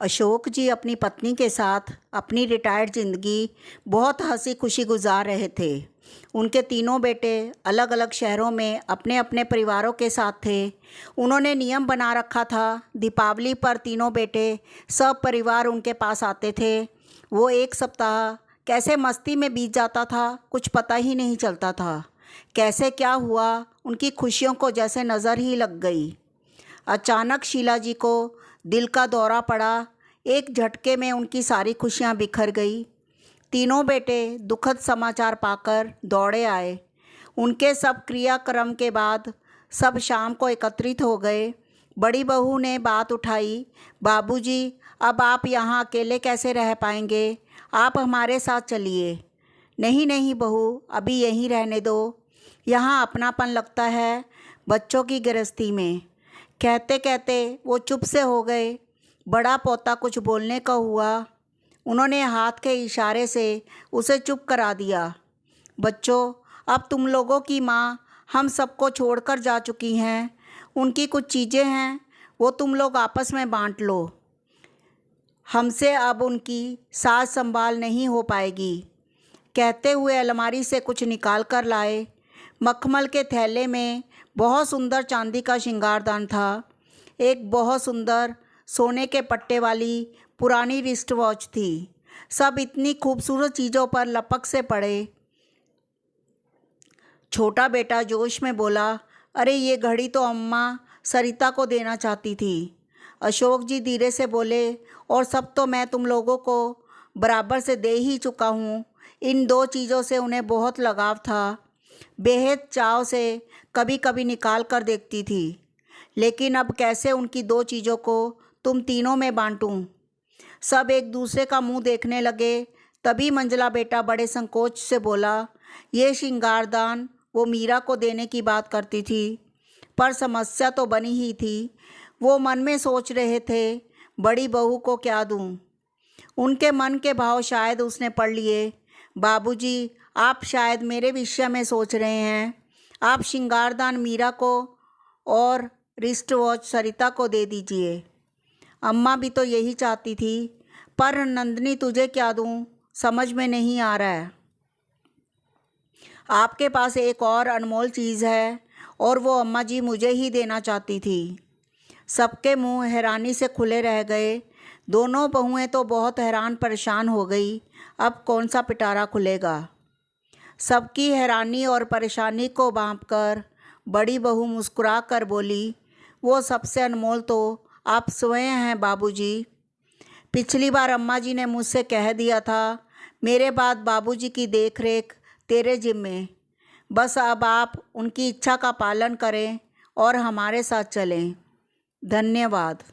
अशोक जी अपनी पत्नी के साथ अपनी रिटायर्ड ज़िंदगी बहुत हंसी खुशी गुजार रहे थे। उनके तीनों बेटे अलग अलग शहरों में अपने अपने परिवारों के साथ थे। उन्होंने नियम बना रखा था, दीपावली पर तीनों बेटे सब परिवार उनके पास आते थे। वो एक सप्ताह कैसे मस्ती में बीत जाता था, कुछ पता ही नहीं चलता था। कैसे क्या हुआ, उनकी खुशियों को जैसे नज़र ही लग गई। अचानक शीला जी को दिल का दौरा पड़ा। एक झटके में उनकी सारी खुशियां बिखर गई। तीनों बेटे दुखद समाचार पाकर दौड़े आए। उनके सब क्रियाक्रम के बाद सब शाम को एकत्रित हो गए। बड़ी बहू ने बात उठाई, बाबूजी, अब आप यहाँ अकेले कैसे रह पाएंगे? आप हमारे साथ चलिए। नहीं नहीं बहू, अभी यहीं रहने दो, यहाँ अपनापन लगता है बच्चों की गृहस्थी में। कहते कहते वो चुप से हो गए। बड़ा पोता कुछ बोलने का हुआ, उन्होंने हाथ के इशारे से उसे चुप करा दिया। बच्चों, अब तुम लोगों की माँ हम सबको छोड़कर जा चुकी हैं। उनकी कुछ चीज़ें हैं, वो तुम लोग आपस में बांट लो। हमसे अब उनकी साज संभाल नहीं हो पाएगी। कहते हुए अलमारी से कुछ निकाल कर लाए। मखमल के थैले में बहुत सुंदर चांदी का श्रृंगारदान था। एक बहुत सुंदर सोने के पट्टे वाली पुरानी रिस्ट वॉच थी। सब इतनी खूबसूरत चीज़ों पर लपक से पड़े। छोटा बेटा जोश में बोला, अरे ये घड़ी तो अम्मा सरिता को देना चाहती थी। अशोक जी धीरे से बोले, और सब तो मैं तुम लोगों को बराबर से दे ही चुका हूँ। इन दो चीज़ों से उन्हें बहुत लगाव था। बेहद चाव से कभी कभी निकाल कर देखती थी, लेकिन अब कैसे उनकी दो चीज़ों को तुम तीनों में बांटूं? सब एक दूसरे का मुंह देखने लगे। तभी मंजला बेटा बड़े संकोच से बोला, ये श्रृंगारदान वो मीरा को देने की बात करती थी, पर समस्या तो बनी ही थी। वो मन में सोच रहे थे, बड़ी बहू को क्या दूं? उनके मन के भाव शायद उसने पढ़ लिए। बाबूजी, आप शायद मेरे विषय में सोच रहे हैं। आप श्रृंगारदान मीरा को और रिस्ट वॉच सरिता को दे दीजिए। अम्मा भी तो यही चाहती थी, पर नंदनी तुझे क्या दूं, समझ में नहीं आ रहा है। आपके पास एक और अनमोल चीज़ है, और वो अम्मा जी मुझे ही देना चाहती थी। सबके मुंह हैरानी से खुले रह गए। दोनों बहुएं तो बहुत हैरान परेशान हो गई। अब कौन सा पिटारा खुलेगा? सबकी हैरानी और परेशानी को भांपकर बड़ी बहू मुस्कुरा कर बोली, वो सबसे अनमोल तो आप स्वयं हैं बाबूजी। पिछली बार अम्मा जी ने मुझसे कह दिया था, मेरे बाद बाबूजी की देखरेख तेरे जिम्मे। बस अब आप उनकी इच्छा का पालन करें और हमारे साथ चलें। धन्यवाद।